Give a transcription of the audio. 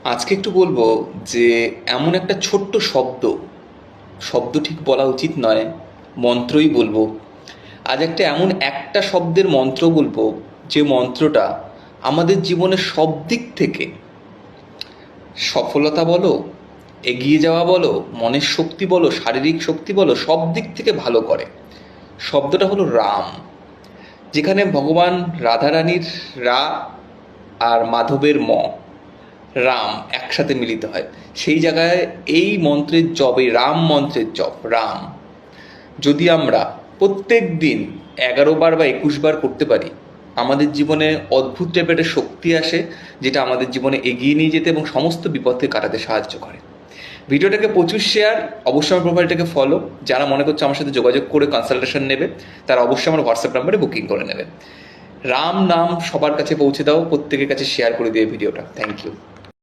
আজকে একটু বলবো যে এমন একটা ছোট্ট শব্দ, শব্দ ঠিক বলা উচিত নয়, মন্ত্রই বলবো। আজ এমন একটা শব্দের মন্ত্র বলবো, যে মন্ত্রটা আমাদের জীবনের সব দিক থেকে সফলতা বলো, এগিয়ে যাওয়া বলো, মনের শক্তি বলো, শারীরিক শক্তি বলো, সব দিক থেকে ভালো করে। শব্দটা হলো রাম। যেখানে ভগবান রাধারানীর রা আর মাধবের ম, রাম একসাথে মিলিত হয়, সেই জায়গায় এই মন্ত্রের জপ, এই রাম মন্ত্রের জপ, রাম যদি আমরা প্রত্যেক দিন 11 বার বা 21 বার করতে পারি, আমাদের জীবনে অদ্ভুত টাইপের একটা শক্তি আসে, যেটা আমাদের জীবনে এগিয়ে নিয়ে যেতে এবং সমস্ত বিপদকে কাটাতে সাহায্য করে। ভিডিওটাকে প্রচুর শেয়ার, অবশ্যই আমার প্রোফাইলটাকে ফলো। যারা মনে করছে আমার সাথে যোগাযোগ করে কনসালটেশন নেবে, তারা অবশ্যই আমার হোয়াটসঅ্যাপ নাম্বারে বুকিং করে নেবে। রাম নাম সবার কাছে পৌঁছে দাও, প্রত্যেকের কাছে শেয়ার করে দিয়ে ভিডিওটা। Thank you.